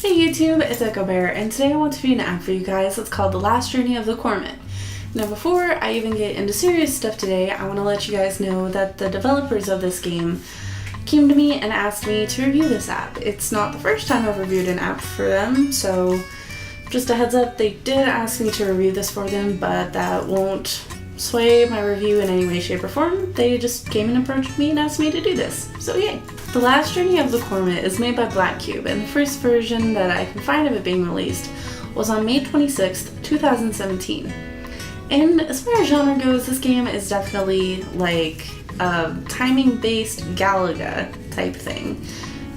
Hey YouTube, it's Echo Bear, and today I want to be an app for you guys that's called The Last Journey of the Kormet. Now before I even get into serious stuff today, I want to let you guys know that the developers of this game came to me and asked me to review this app. It's not the first time I've reviewed an app for them, so just a heads up, they did ask me to review this for them, but that won't sway my review in any way, shape, or form. They just came and approached me and asked me to do this, so yay. The Last Journey of the Kormet is made by Black Cube, and the first version that I can find of it being released was on May 26th, 2017. And as far as genre goes, this game is definitely like a timing-based Galaga type thing.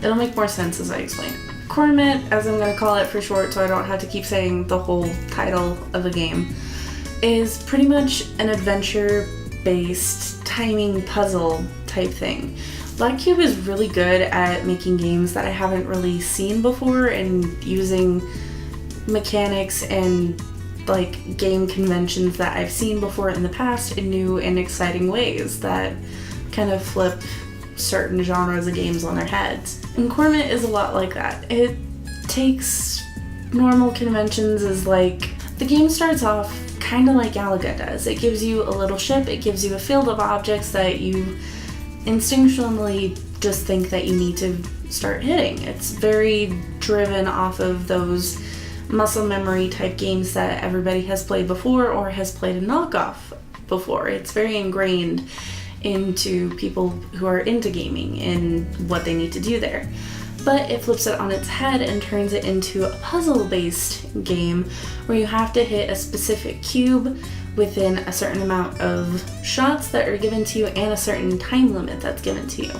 It'll make more sense as I explain it. Kormet, as I'm going to call it for short so I don't have to keep saying the whole title of the game, is pretty much an adventure-based timing puzzle type thing. Black Cube is really good at making games that I haven't really seen before and using mechanics and like game conventions that I've seen before in the past in new and exciting ways that kind of flip certain genres of games on their heads. And Kormet is a lot like that. It takes normal conventions as like, the game starts off kind of like Galaga does. It gives you a little ship, it gives you a field of objects that you instinctually just think that you need to start hitting. It's very driven off of those muscle memory type games that everybody has played before or has played a knockoff before. It's very ingrained into people who are into gaming and what they need to do there. But it flips it on its head and turns it into a puzzle-based game where you have to hit a specific cube within a certain amount of shots that are given to you and a certain time limit that's given to you.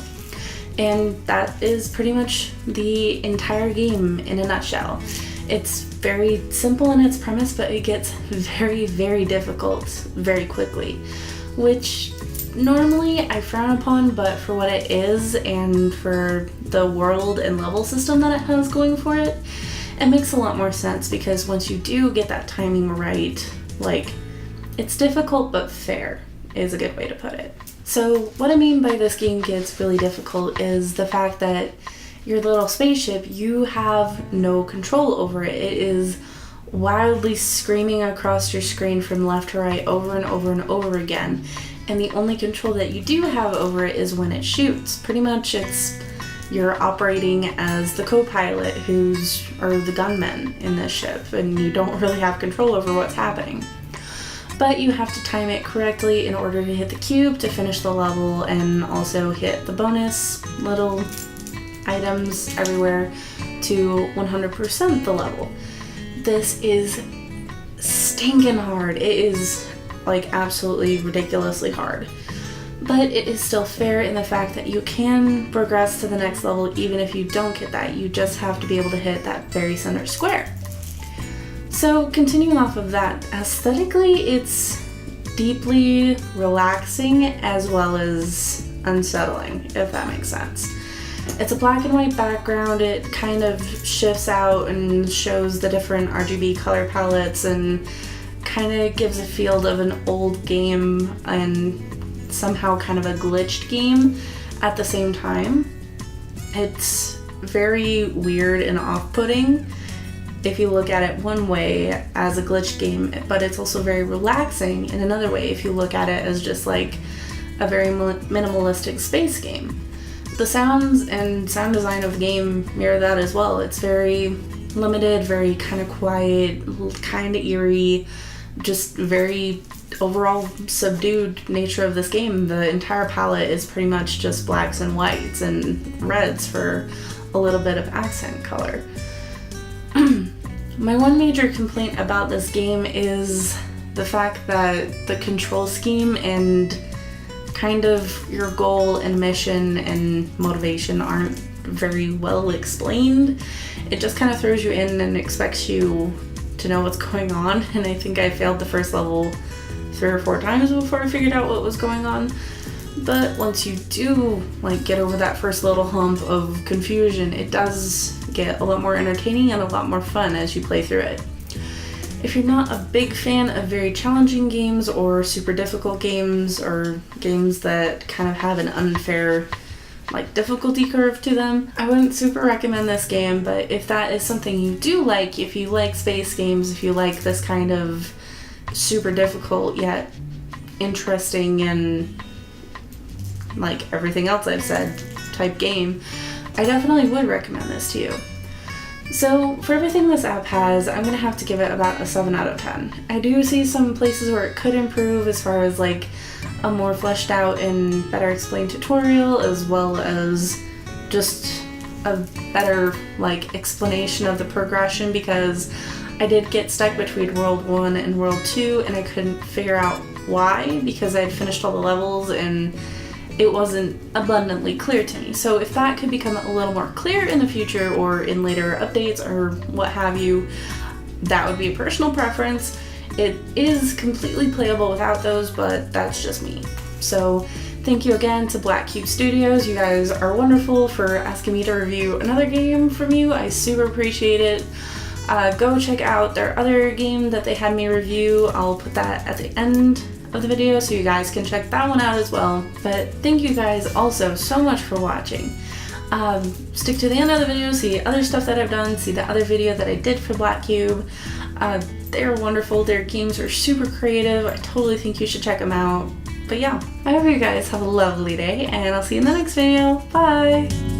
And that is pretty much the entire game in a nutshell. It's very simple in its premise, but it gets very, very difficult very quickly, which normally I frown upon, but for what it is and for the world and level system that it has going for it, it makes a lot more sense because once you do get that timing right, like, it's difficult but fair is a good way to put it. So what I mean by this game gets really difficult is the fact that your little spaceship, you have no control over it. It is wildly screaming across your screen from left to right over and over and over again. And the only control that you do have over it is when it shoots. Pretty much you're operating as the co-pilot or the gunman in this ship, and you don't really have control over what's happening. But you have to time it correctly in order to hit the cube to finish the level and also hit the bonus little items everywhere to 100% the level. This is stinking hard. It is like absolutely ridiculously hard. But it is still fair in the fact that you can progress to the next level even if you don't get that. You just have to be able to hit that very center square. So continuing off of that, aesthetically it's deeply relaxing as well as unsettling, if that makes sense. It's a black and white background. It kind of shifts out and shows the different RGB color palettes and kind of gives a feel of an old game and somehow kind of a glitched game at the same time. It's very weird and off-putting if you look at it one way as a glitched game, but it's also very relaxing in another way if you look at it as just like a very minimalistic space game. The sounds and sound design of the game mirror that as well. It's very limited, very kind of quiet, kind of eerie, just very overall subdued nature of this game. The entire palette is pretty much just blacks and whites and reds for a little bit of accent color. My one major complaint about this game is the fact that the control scheme and kind of your goal and mission and motivation aren't very well explained. It just kind of throws you in and expects you to know what's going on, and I think I failed the first level 3 or 4 times before I figured out what was going on. But once you do like get over that first little hump of confusion, it does get a lot more entertaining and a lot more fun as you play through it. If you're not a big fan of very challenging games or super difficult games or games that kind of have an unfair like difficulty curve to them. I wouldn't super recommend this game, but if that is something you do like, if you like space games, if you like this kind of super difficult yet interesting and like everything else I've said type game, I definitely would recommend this to you. So for everything this app has, I'm gonna have to give it about a 7 out of 10. I do see some places where it could improve as far as like a more fleshed out and better explained tutorial, as well as just a better like explanation of the progression, because I did get stuck between World 1 and World 2 and I couldn't figure out why, because I'd finished all the levels and it wasn't abundantly clear to me. So if that could become a little more clear in the future or in later updates or what have you, that would be a personal preference. It is completely playable without those, but that's just me. So thank you again to Black Cube Studios. You guys are wonderful for asking me to review another game from you. I super appreciate it. Go check out their other game that they had me review. I'll put that at the end of the video so you guys can check that one out as well. But thank you guys also so much for watching. Stick to the end of the video, see other stuff that I've done, see the other video that I did for Black Cube. They're wonderful, their games are super creative, I totally think you should check them out. But yeah, I hope you guys have a lovely day and I'll see you in the next video. Bye!